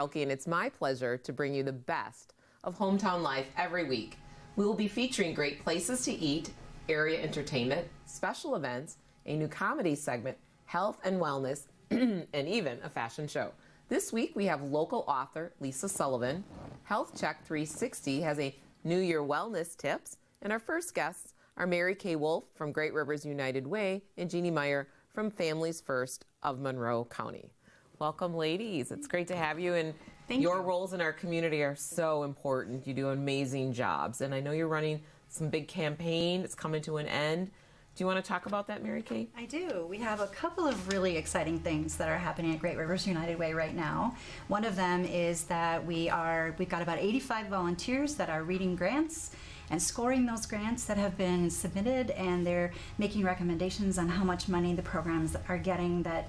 And it's my pleasure to bring you the best of hometown life every week. We will be featuring great places to eat, area entertainment, special events, a new comedy segment, health and wellness, and even a fashion show. This week we have local author Lisa Sullivan. Health Check 360 has a New Year wellness tips, and our first guests are Mary Kay Wolf from Great Rivers United Way and Jeanne Meyer from Families First of Monroe County. Welcome, ladies. It's great to have you, and your roles in our community are so important. You do amazing jobs, and I know you're running some big campaign. It's coming to an end. Do you want to talk about that, Mary Kay? I do. We have a couple of really exciting things that are happening at Great Rivers United Way right now. One of them is that we've got about 85 volunteers that are reading grants and scoring those grants that have been submitted, and they're making recommendations on how much money the programs are getting that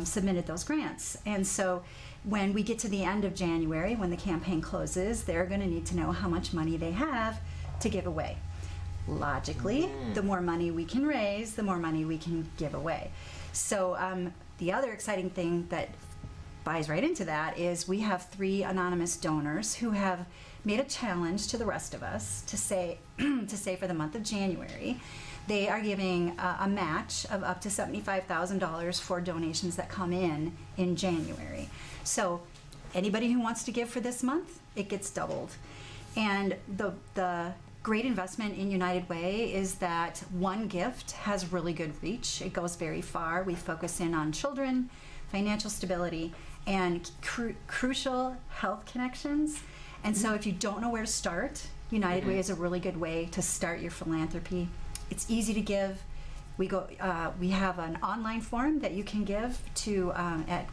submitted those grants. And so when we get to the end of January, when the campaign closes, they're going to need to know how much money they have to give away. Logically, the more money we can raise, the more money we can give away. So the other exciting thing that buys right into that is we have 3 anonymous donors who have made a challenge to the rest of us to say for the month of January, they are giving a match of up to $75,000 for donations that come in January. So anybody who wants to give for this month, it gets doubled. And the great investment in United Way is that one gift has really good reach. It goes very far. We focus in on children, financial stability, and crucial health connections. And so if you don't know where to start, United Way is a really good way to start your philanthropy. It's easy to give. We have an online form that you can give to at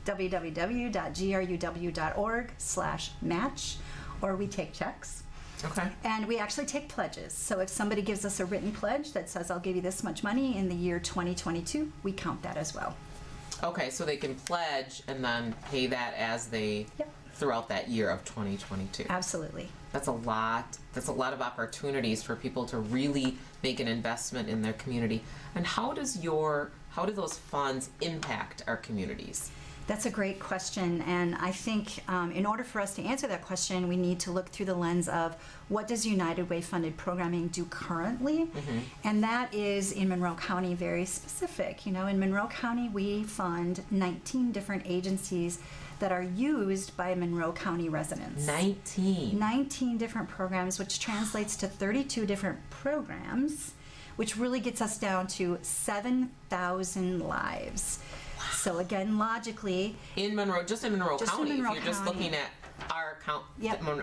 www.gruw.org/match, or we take checks. Okay. And we actually take pledges. So if somebody gives us a written pledge that says, I'll give you this much money in the year 2022, we count that as well. Okay, so they can pledge and then pay that as they throughout that year of 2022. Absolutely. That's a lot. That's a lot of opportunities for people to really make an investment in their community. And how do those funds impact our communities? That's a great question, and I think in order for us to answer that question, we need to look through the lens of what does United Way funded programming do currently, and that is in Monroe County very specific. You know, in Monroe County we fund 19 different agencies that are used by Monroe County residents. 19 different programs, which translates to 32 different programs, which really gets us down to 7,000 lives. So again, logically, in Monroe County, if you're just looking at our count,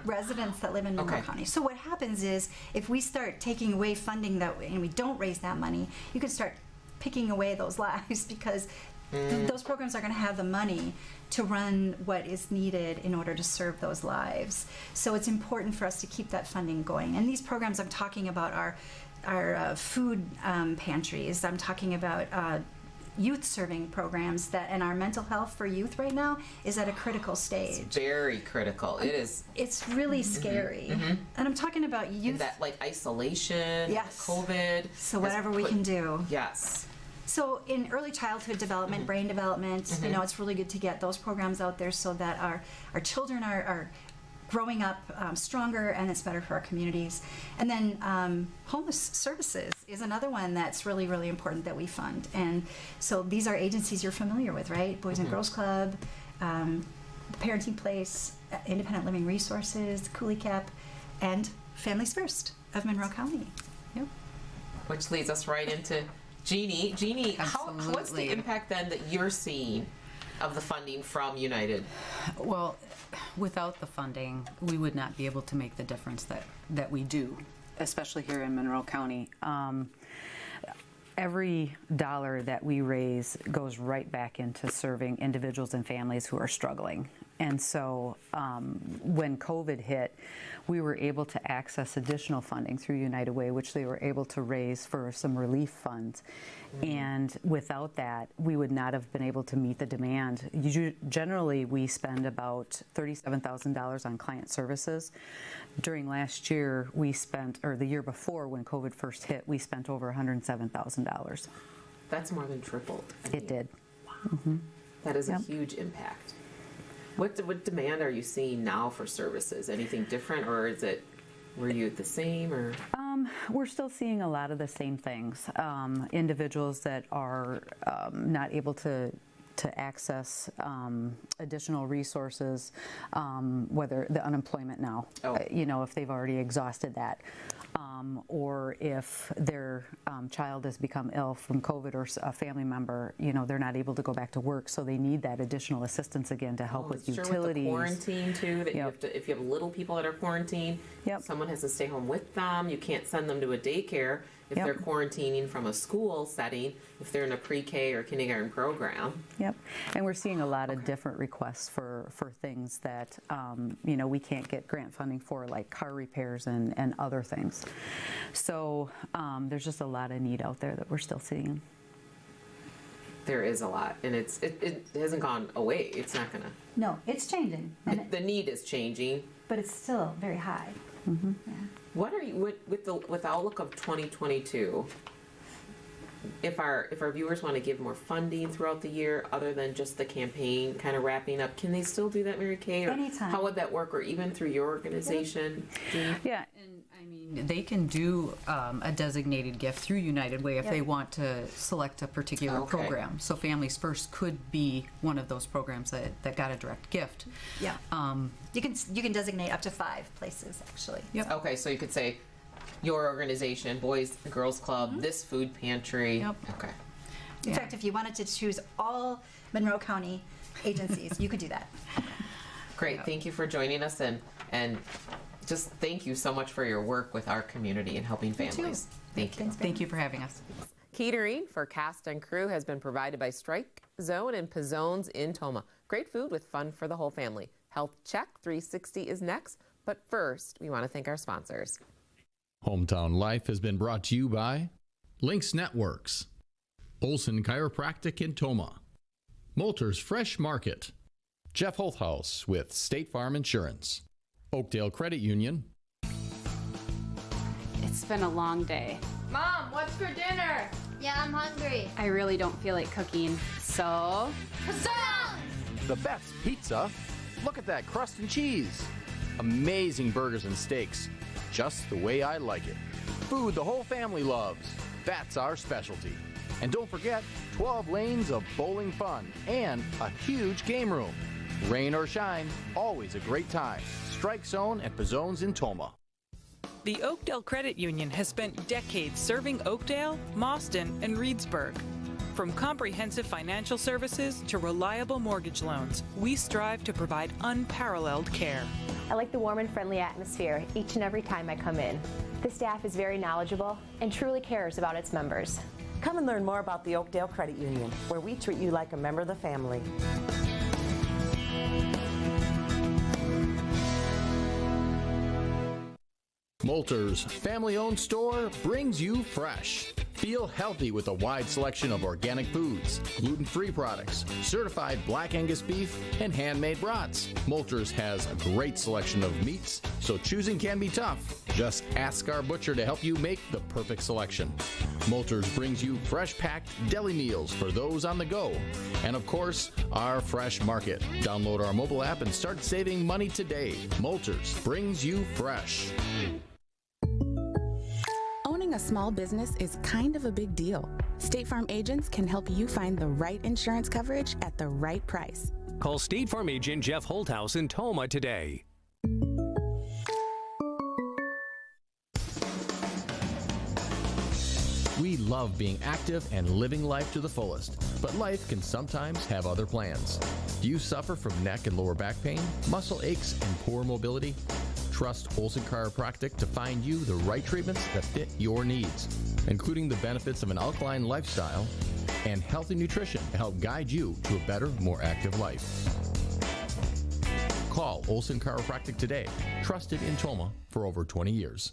residents that live in Monroe County. So what happens is, if we start taking away funding and we don't raise that money, you can start picking away those lives because those programs are going to have the money to run what is needed in order to serve those lives. So it's important for us to keep that funding going. And these programs I'm talking about are food pantries. I'm talking about youth serving programs and our mental health for youth right now is at a critical stage. It's very critical. It is. It's really scary. And I'm talking about youth. And that like isolation, COVID. So whatever we can do. Yes. So in early childhood development, brain development, you know, it's really good to get those programs out there so that our children are growing up stronger, and it's better for our communities. And then homeless services is another one that's really, really important that we fund. And so these are agencies you're familiar with, right? Boys and Girls Club, Parenting Place, Independent Living Resources, Coulee Cap, and Families First of Monroe County. Yep. Which leads us right into Jeanne. Jeanne, what's the impact then that you're seeing of the funding from United? Well, without the funding, we would not be able to make the difference that we do, especially here in Monroe County. Every dollar that we raise goes right back into serving individuals and families who are struggling. And so when COVID hit, we were able to access additional funding through United Way, which they were able to raise for some relief funds. And without that, we would not have been able to meet the demand. Generally, we spend about $37,000 on client services. During last year, we spent, or the year before when COVID first hit, we spent over $107,000. That's more than tripled. It did. Wow. That is a huge impact. What demand are you seeing now for services? Anything different, or were you the same, or? We're still seeing a lot of the same things. Individuals that are not able to access additional resources, whether the unemployment now, if they've already exhausted that, or if their child has become ill from COVID or a family member, they're not able to go back to work, so they need that additional assistance again to help with utilities. With the quarantine too, that if you have little people that are quarantined, someone has to stay home with them. You can't send them to a daycare if they're quarantining from a school setting, if they're in a pre-K or kindergarten program. Yep, and we're seeing a lot of different requests for things that, we can't get grant funding for, like car repairs and other things. So there's just a lot of need out there that we're still seeing. There is a lot, and it hasn't gone away. It's not gonna. No, it's changing. The need is changing, but it's still very high. Mm-hmm. Yeah. What are you with the outlook of 2022? If our viewers want to give more funding throughout the year, other than just the campaign kind of wrapping up, can they still do that, Mary Kay? Or anytime. How would that work, or even through your organization? Yeah. And I mean, they can do a designated gift through United Way if they want to select a particular program. So Families First could be one of those programs that got a direct gift. Yeah. You can designate up to 5 places, actually. Yep. Okay, so you could say your organization, Boys and Girls Club, this food pantry. Yep. Okay. In fact, if you wanted to choose all Monroe County agencies, you could do that. Great. Thank you for joining us, and just thank you so much for your work with our community and helping families. Thank you. Thank you for having us. Catering for cast and crew has been provided by Strike Zone and Pizzone's in Toma. Great food with fun for the whole family. Health Check 360 is next, but first, we want to thank our sponsors. Hometown Life has been brought to you by Lynx Networks, Olson Chiropractic in Toma, Moulters Fresh Market, Jeff Holthaus with State Farm Insurance, Oakdale Credit Union. It's been a long day. Mom, what's for dinner? Yeah, I'm hungry. I really don't feel like cooking, so... Croissants! The best pizza? Look at that crust and cheese. Amazing burgers and steaks. Just the way I like it. Food the whole family loves. That's our specialty. And don't forget, 12 lanes of bowling fun and a huge game room. Rain or shine, always a great time. Strike Zone and Pizzone's in Toma. The Oakdale Credit Union has spent decades serving Oakdale, Mauston, and Reedsburg. From comprehensive financial services to reliable mortgage loans, we strive to provide unparalleled care. I like the warm and friendly atmosphere each and every time I come in. The staff is very knowledgeable and truly cares about its members. Come and learn more about the Oakdale Credit Union, where we treat you like a member of the family. Moulters family-owned store brings you fresh. Feel healthy with a wide selection of organic foods, gluten-free products, certified black Angus beef, and handmade brats. Moulters has a great selection of meats, so choosing can be tough. Just ask our butcher to help you make the perfect selection. Moulters brings you fresh-packed deli meals for those on the go. And of course, our fresh market. Download our mobile app and start saving money today. Moulters brings you fresh. Owning a small business is kind of a big deal. State Farm agents can help you find the right insurance coverage at the right price. Call State Farm agent Jeff Holthaus in Toma today. We love being active and living life to the fullest, but life can sometimes have other plans. Do you suffer from neck and lower back pain, muscle aches, and poor mobility? Trust Olson Chiropractic to find you the right treatments that fit your needs, including the benefits of an alkaline lifestyle and healthy nutrition to help guide you to a better, more active life. Call Olson Chiropractic today, trusted in Toma for over 20 years.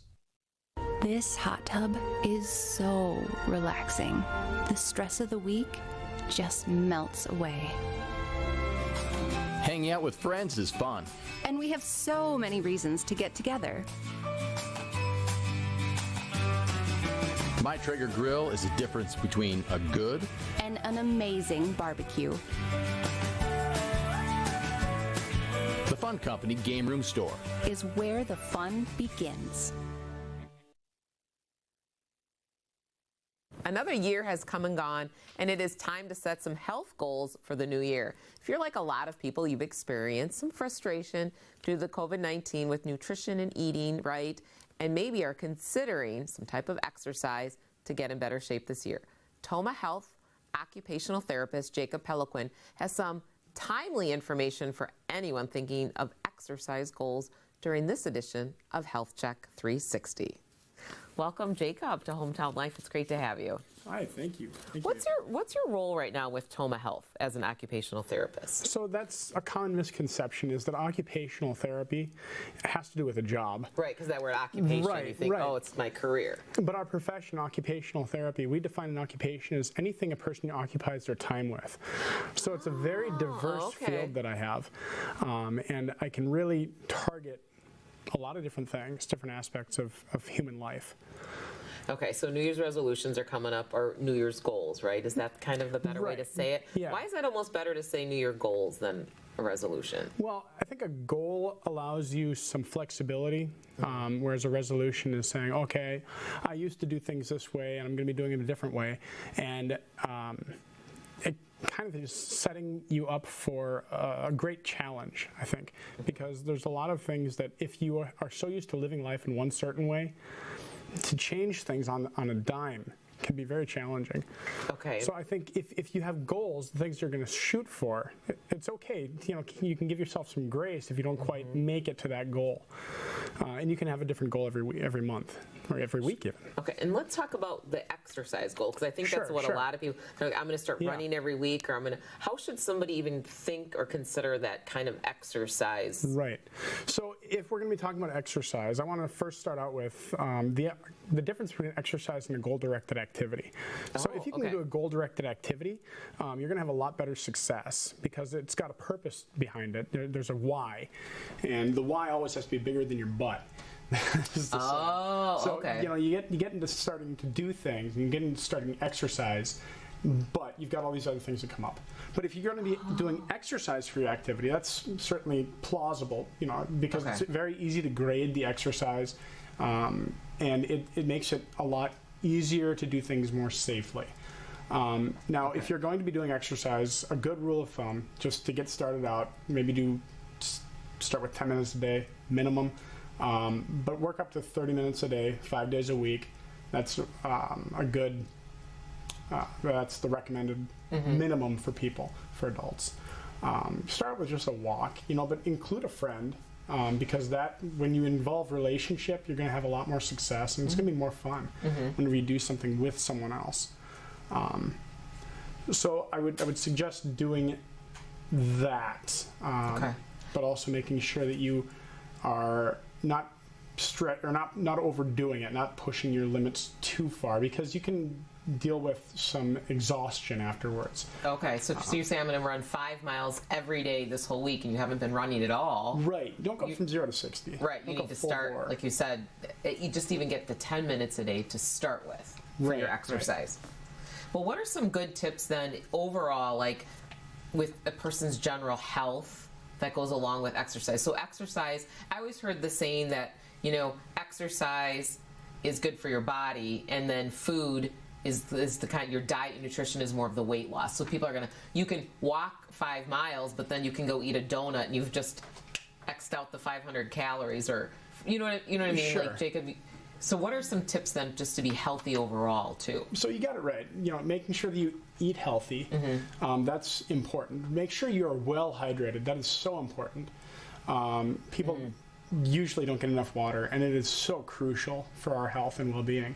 This hot tub is so relaxing. The stress of the week just melts away. Hanging out with friends is fun. And we have so many reasons to get together. My Traeger grill is a difference between a good and an amazing barbecue. The Fun Company Game Room Store is where the fun begins. Another year has come and gone, and it is time to set some health goals for the new year. If you're like a lot of people, you've experienced some frustration due to the COVID-19 with nutrition and eating, right? And maybe are considering some type of exercise to get in better shape this year. Toma Health Occupational Therapist Jacob Peloquin has some timely information for anyone thinking of exercise goals during this edition of Health Check 360. Welcome, Jacob, to Hometown Life. It's great to have you. Hi, thank you. What's your role right now with Toma Health as an occupational therapist? So that's a common misconception, is that occupational therapy has to do with a job. Right, because that word occupation, you think, oh, it's my career. But our profession, occupational therapy, we define an occupation as anything a person occupies their time with. So it's a very diverse field that I have, and I can really target a lot of different things, different aspects of human life. Okay, so New Year's resolutions are coming up, or New Year's goals, right? Is that kind of the better way to say it? Yeah. Why is that almost better to say New Year goals than a resolution? Well, I think a goal allows you some flexibility, whereas a resolution is saying, okay, I used to do things this way, and I'm going to be doing it a different way. And it kind of is setting you up for a great challenge, I think, because there's a lot of things that if you are so used to living life in one certain way, to change things on a dime can be very challenging. Okay. So I think if you have goals, the things you're going to shoot for, it's okay. You know, you can give yourself some grace if you don't quite make it to that goal, and you can have a different goal every month or every week even. Okay, and let's talk about the exercise goal, because I think that's what a lot of people, they're like, I'm going to start running every week, or I'm going to. How should somebody even think or consider that kind of exercise? Right. So if we're going to be talking about exercise, I want to first start out with the difference between exercise and a goal-directed activity. So if you can do a goal-directed activity, you're going to have a lot better success because it's got a purpose behind it. There's a why, and the why always has to be bigger than your butt. So you know, you get into starting to do things, and you get into starting exercise, but you've got all these other things that come up. But if you're going to be doing exercise for your activity, that's certainly plausible, you know, because it's very easy to grade the exercise, and it makes it a lot easier to do things more safely. Now, if you're going to be doing exercise, a good rule of thumb, just to get started out, maybe start with 10 minutes a day minimum, but work up to 30 minutes a day, 5 days a week. That's a good. That's the recommended minimum for people, for adults. Start with just a walk, you know, but include a friend. Because that, when you involve relationship, you're going to have a lot more success, and it's going to be more fun whenever you do something with someone else. So I would suggest doing that, but also making sure that you are not not overdoing it, not pushing your limits too far, because you can deal with some exhaustion afterwards. Okay, so you're saying I'm going to run 5 miles every day this whole week, and you haven't been running at all. Right. Don't go from 0 to 60. Right. You need to start, like you said, you just even get the 10 minutes a day to start with for your exercise. Well, what are some good tips then overall, like with a person's general health that goes along with exercise? So exercise, I always heard the saying that, you know, exercise is good for your body, and then food is the kind, your diet and nutrition is more of the weight loss. So people are you can walk 5 miles, but then you can go eat a donut and you've just X'd out the 500 calories, or you know what I mean? Sure. Like, Jacob, so what are some tips then just to be healthy overall too? So you got it right. You know, making sure that you eat healthy, that's important. Make sure you are well hydrated. That is so important. People usually don't get enough water, and it is so crucial for our health and well-being.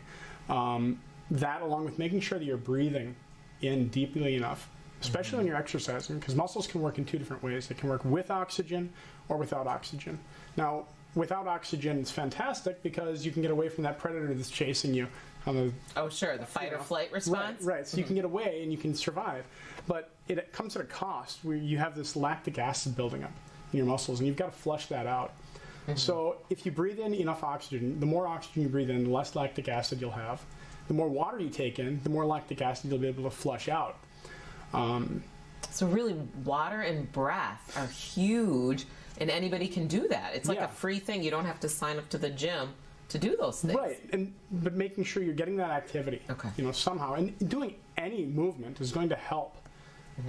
That, along with making sure that you're breathing in deeply enough, especially when you're exercising, because muscles can work in 2 different ways. They can work with oxygen or without oxygen. Now, without oxygen, it's fantastic because you can get away from that predator that's chasing you. The fight or flight response? Right. So you can get away and you can survive. But it comes at a cost where you have this lactic acid building up in your muscles, and you've got to flush that out. So if you breathe in enough oxygen, the more oxygen you breathe in, the less lactic acid you'll have. The more water you take in, the more lactic acid you'll be able to flush out. So really, water and breath are huge And anybody can do that. It's like a free thing. You don't have to sign up to the gym to do those things. Right, but making sure you're getting that activity, somehow, and doing any movement is going to help.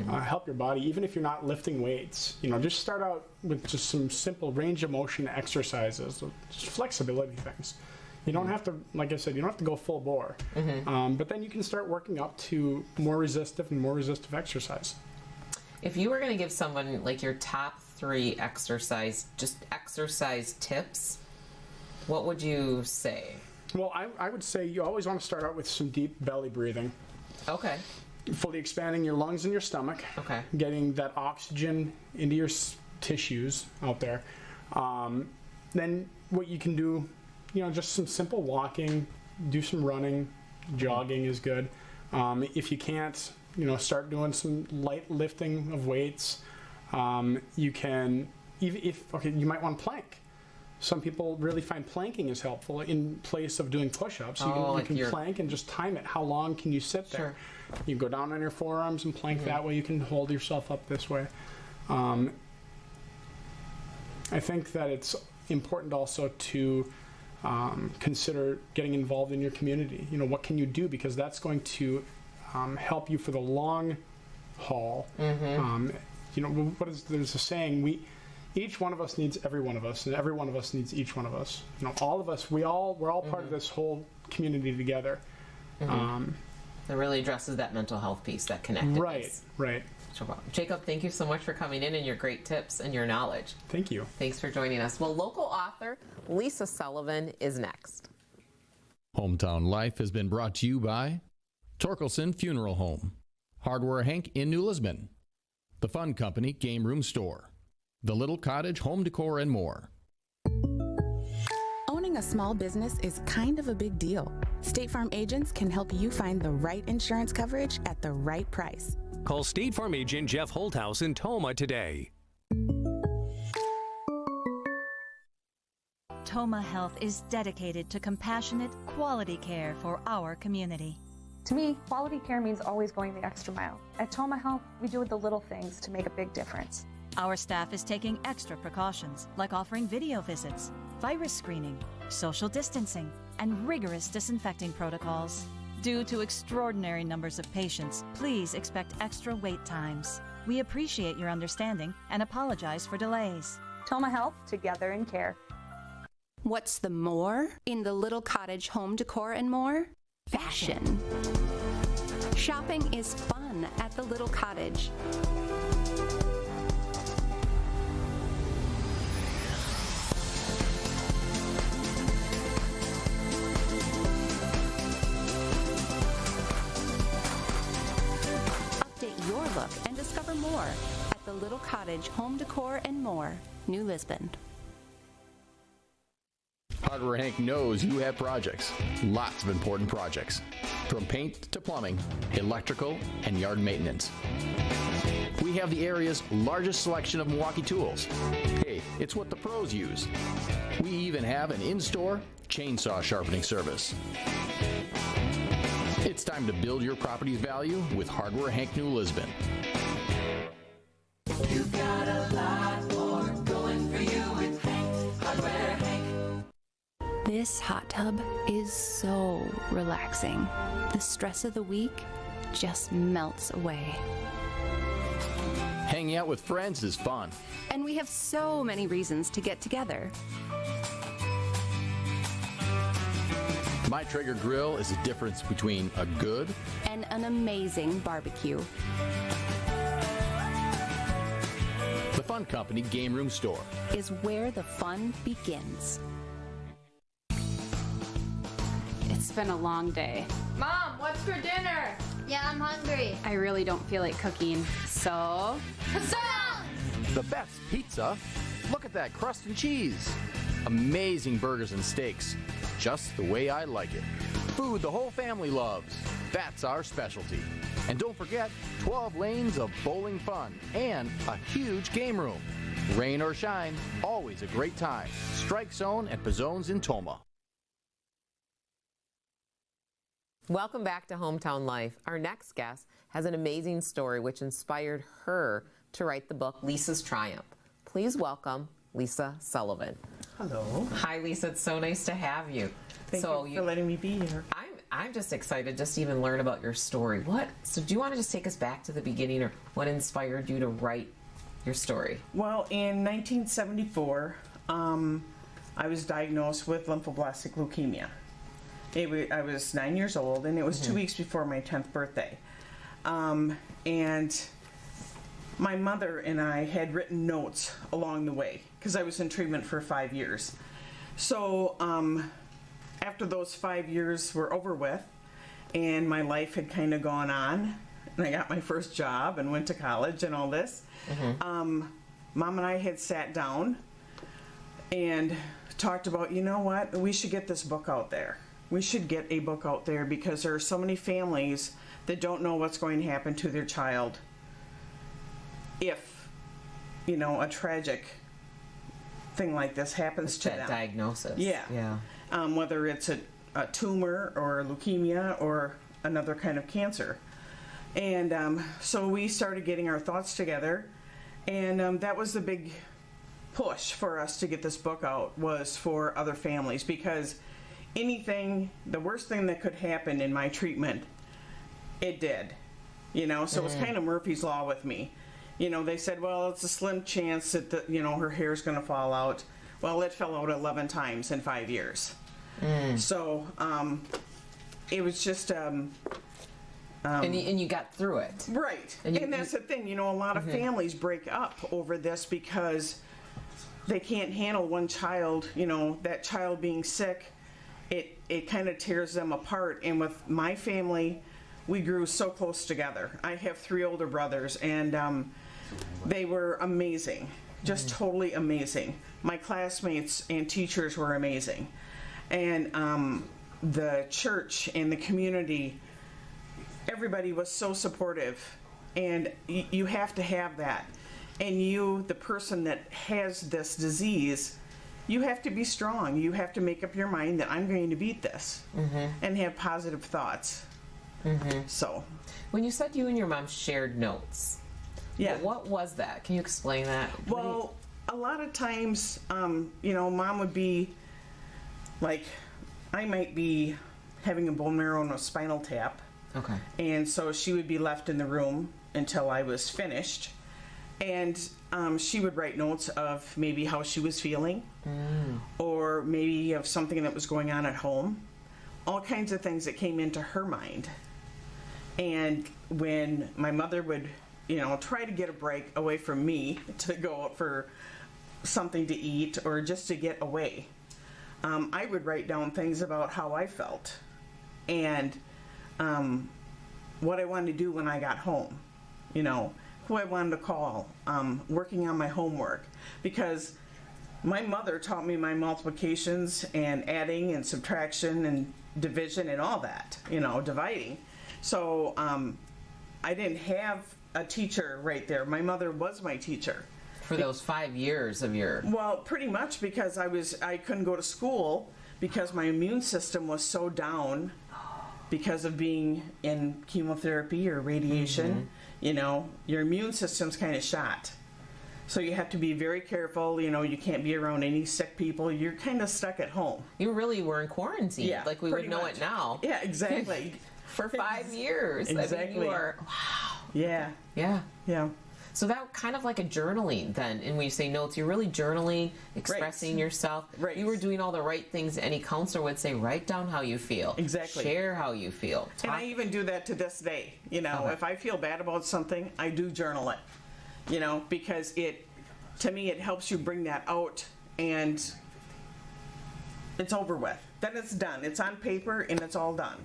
Help your body, even if you're not lifting weights. Just start out with just some simple range of motion exercises, just flexibility things. You don't have to, like I said, you don't have to go full bore. But then you can start working up to more resistive exercise. If you were going to give someone like your top 3 exercise tips, what would you say? Well, I would say you always want to start out with some deep belly breathing. Okay. Fully expanding your lungs and your stomach. Okay. Getting that oxygen into your tissues out there. Then what you can do, just some simple walking, do some running, jogging is good. If you can't, start doing some light lifting of weights. You can, you might want to plank. Some people really find planking is helpful in place of doing push-ups. You can plank and just time it. How long can you sit there? Sure. You go down on your forearms and plank that way. You can hold yourself up this way. I think that it's important also to consider getting involved in your community. What can you do? Because that's going to help you for the long haul. There's a saying, each one of us needs every one of us, and every one of us needs each one of us. All of us, we're all part of this whole community together. It really addresses that mental health piece, that connectedness. Right. Jacob, thank you so much for coming in and your great tips and your knowledge. Thank you. Thanks for joining us. Well, local author Lisa Sullivan is next. Hometown Life has been brought to you by Torkelson Funeral Home, Hardware Hank in New Lisbon, The Fun Company Game Room Store, The Little Cottage Home Decor, and more. Owning a small business is kind of a big deal. State Farm agents can help you find the right insurance coverage at the right price. Call State Farm agent Jeff Holthouse in Toma today. Toma Health is dedicated to compassionate, quality care for our community. To me, quality care means always going the extra mile. At Toma Health, we do the little things to make a big difference. Our staff is taking extra precautions, like offering video visits, virus screening, social distancing, and rigorous disinfecting protocols. Due to extraordinary numbers of patients, please expect extra wait times. We appreciate your understanding and apologize for delays. Toma Health, together in care. What's the more in the Little Cottage Home Decor and more? Fashion. Shopping is fun at the Little Cottage. Update your look and discover more at the Little Cottage Home Decor and more, New Lisbon. Hardware Hank knows you have projects, lots of important projects, from paint to plumbing, electrical, and yard maintenance. We have the area's largest selection of Milwaukee tools. Hey, it's what the pros use. We even have an in-store chainsaw sharpening service. It's time to build your property's value with Hardware Hank New Lisbon. You've got a lot more going for you with Hank, Hardware Hank. This hot tub is so relaxing. The stress of the week just melts away. Hanging out with friends is fun. And we have so many reasons to get together. My Traeger grill is the difference between a good and an amazing barbecue. The Fun Company Game Room Store is where the fun begins. It's been a long day. Mom, what's for dinner? Yeah, I'm hungry. I really don't feel like cooking, so... Croissant! The best pizza? Look at that crust and cheese. Amazing burgers and steaks. Just the way I like it. Food the whole family loves. That's our specialty. And don't forget, 12 lanes of bowling fun and a huge game room. Rain or shine, always a great time. Strike Zone and Pizzone's in Toma. Welcome back to Hometown Life. Our next guest has an amazing story which inspired her to write the book Lisa's Triumph. please welcome Lisa Sullivan. Hello. Hi, Lisa. It's so nice to have you. Thank you for letting me be here. I'm just excited just to even learn about your story. So do you want to just take us back to the beginning, or what inspired you to write your story? Well, in 1974, I was diagnosed with lymphoblastic leukemia. I was 9 years old, and it was 2 weeks before my 10th birthday. And my mother and I had written notes along the way, because I was in treatment for 5 years. So after those 5 years were over with, and my life had kind of gone on, and I got my first job and went to college and all this, Mom and I had sat down and talked about, you know what, we should get this book out there. We should get a book out there, because there are so many families that don't know what's going to happen to their child if, you know, a tragic thing like this happens to them. That diagnosis. Yeah. Whether it's a tumor or leukemia or another kind of cancer. And so we started getting our thoughts together, and that was the big push for us to get this book out, was for other families, because the worst thing that could happen in my treatment, it did. You know, so it was kind of Murphy's Law with me. You know, they said, well, it's a slim chance that, her hair's going to fall out. Well, it fell out 11 times in 5 years. So it was just... and you got through it. Right. And that's the thing. A lot of families break up over this because they can't handle one child, that child being sick. It kind of tears them apart. And with my family, we grew so close together. I have 3 older brothers, and they were amazing, just totally amazing. My classmates and teachers were amazing. And the church and the community, everybody was so supportive. And you have to have that. And you, the person that has this disease, you have to be strong. You have to make up your mind that I'm going to beat this, and have positive thoughts. So, when you said you and your mom shared notes, what was that? Can you explain that? Well, a lot of times, Mom would be like, I might be having a bone marrow and a spinal tap. Okay. And so she would be left in the room until I was finished. And she would write notes of maybe how she was feeling, or maybe of something that was going on at home. All kinds of things that came into her mind. And when my mother would, try to get a break away from me to go out for something to eat or just to get away, I would write down things about how I felt and what I wanted to do when I got home, who I wanted to call, working on my homework, because my mother taught me my multiplications and adding and subtraction and division and all that, dividing. So I didn't have a teacher right there. My mother was my teacher. For those 5 years of your... Well, pretty much, because I couldn't go to school because my immune system was so down because of being in chemotherapy or radiation. Your immune system's kind of shot. So you have to be very careful. You can't be around any sick people. You're kind of stuck at home. You really were in quarantine. Yeah, like we would know it now. Yeah, exactly. For 5 years. Exactly. I mean, you were, wow. Yeah. Yeah. So that kind of like a journaling then. And when you say notes, you're really journaling, expressing yourself. Right. You were doing all the right things any counselor would say. Write down how you feel. Exactly. Share how you feel. And I even do that to this day. If I feel bad about something, I do journal it. Because to me, it helps you bring that out, and it's over with. Then it's done. It's on paper, and it's all done.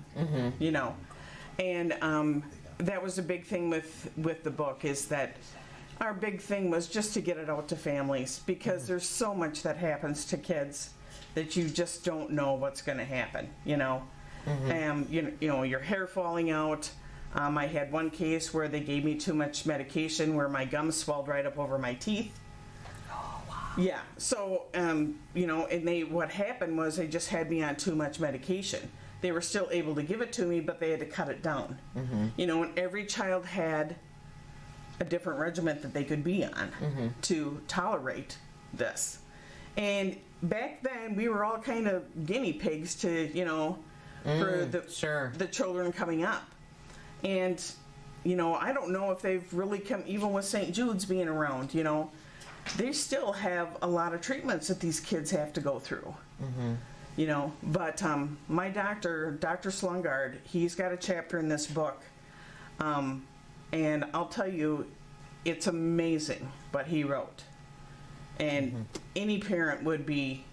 And that was a big thing with the book, is that our big thing was just to get it out to families, because there's so much that happens to kids that you just don't know what's going to happen. And your hair falling out. I had one case where they gave me too much medication, where my gums swelled right up over my teeth. Oh, wow. Yeah. So, and what happened was they just had me on too much medication. They were still able to give it to me, but they had to cut it down. And every child had a different regiment that they could be on to tolerate this. And back then, we were all kind of guinea pigs to, you know, for the children coming up. And, you know, I don't know if they've really come, even with St. Jude's being around, you know, they still have a lot of treatments that these kids have to go through. You know, but my doctor, Dr. Slungard, he's got a chapter in this book. And I'll tell you, it's amazing what he wrote. And any parent would be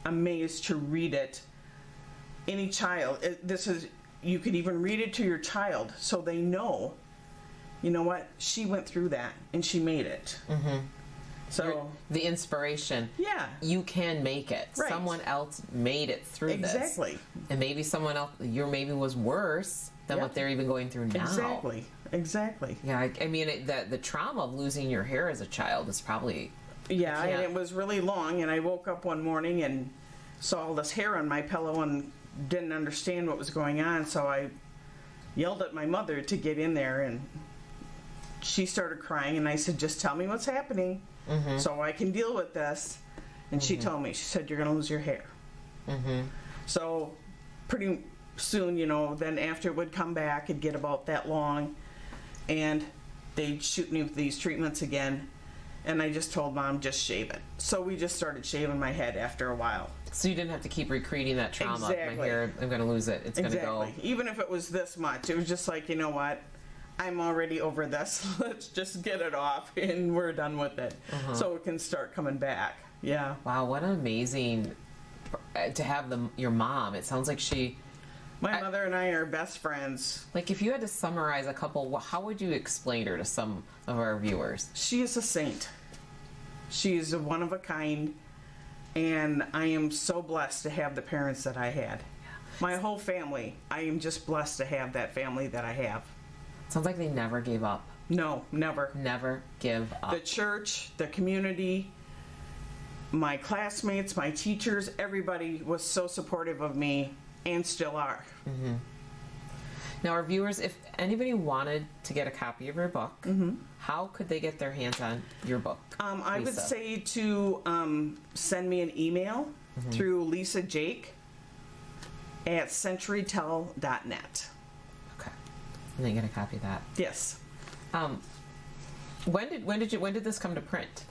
amazed to read it. Any child, you could even read it to your child so they know, you know what, she went through that and she made it. So the inspiration. Yeah. You can make it. Right. Someone else made it through this. Exactly. And maybe someone else, maybe was worse than what they're even going through now. Exactly. Exactly. Yeah, I mean, the trauma of losing your hair as a child is probably... Yeah, and it was really long, and I woke up one morning and saw all this hair on my pillow and didn't understand what was going on, so I yelled at my mother to get in there, and she started crying, and I said, just tell me what's happening so I can deal with this. And she told me, she said, you're going to lose your hair. So pretty soon, you know, then after it would come back, it'd get about that long, and they'd shoot me with these treatments again. And I just told Mom, just shave it. So we just started shaving my head after a while. So you didn't have to keep recreating that trauma. Exactly. My hair, I'm going to lose it. It's going to go. Even if it was this much, it was just like, you know what? I'm already over this. Let's just get it off and we're done with it. So it can start coming back. Yeah. Wow, what an amazing to have your mom. It sounds like my mother and I are best friends. Like, if you had to summarize a couple, how would you explain her to some of our viewers? She is a saint. She is a one of a kind, and I am so blessed to have the parents that I had. My whole family, I am just blessed to have that family that I have. Sounds like they never gave up. No, never. Never give up. The church, the community, my classmates, my teachers, everybody was so supportive of me. And still are. Now, our viewers, if anybody wanted to get a copy of your book, how could they get their hands on your book? I would say to send me an email through Lisa Jake at centurytel.net. Okay, and then get a copy of that. Yes. When did this come to print?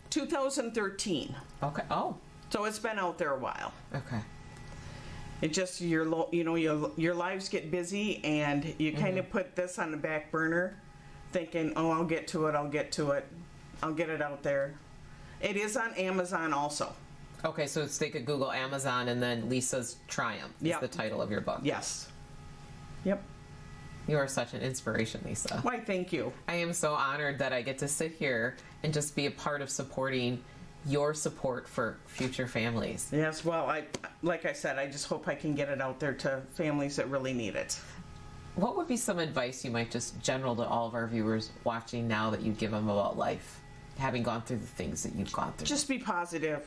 2013. Okay. Oh. So it's been out there a while. Okay. It just, your lives get busy, and you kind of put this on the back burner, thinking, oh, I'll get to it, I'll get it out there. It is on Amazon also. Okay, so they could Google Amazon, and then Lisa's Triumph is the title of your book. Yes. Yep. You are such an inspiration, Lisa. Why, thank you. I am so honored that I get to sit here and just be a part of supporting your support for future families. Yes, well, like I said, I just hope I can get it out there to families that really need it. What would be some advice you might just general to all of our viewers watching now that you'd give them about life, having gone through the things that you've gone through? Just be positive.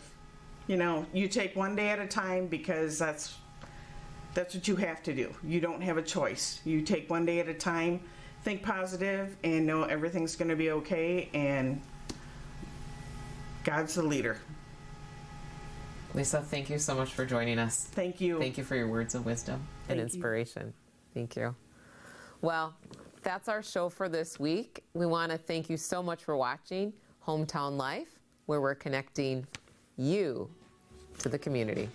You know, you take one day at a time, because that's what you have to do. You don't have a choice. You take one day at a time, think positive, and know everything's going to be okay, and God's the leader. Lisa, thank you so much for joining us. Thank you. Thank you for your words of wisdom and inspiration. Thank you. Well, that's our show for this week. We want to thank you so much for watching Hometown Life, where we're connecting you to the community.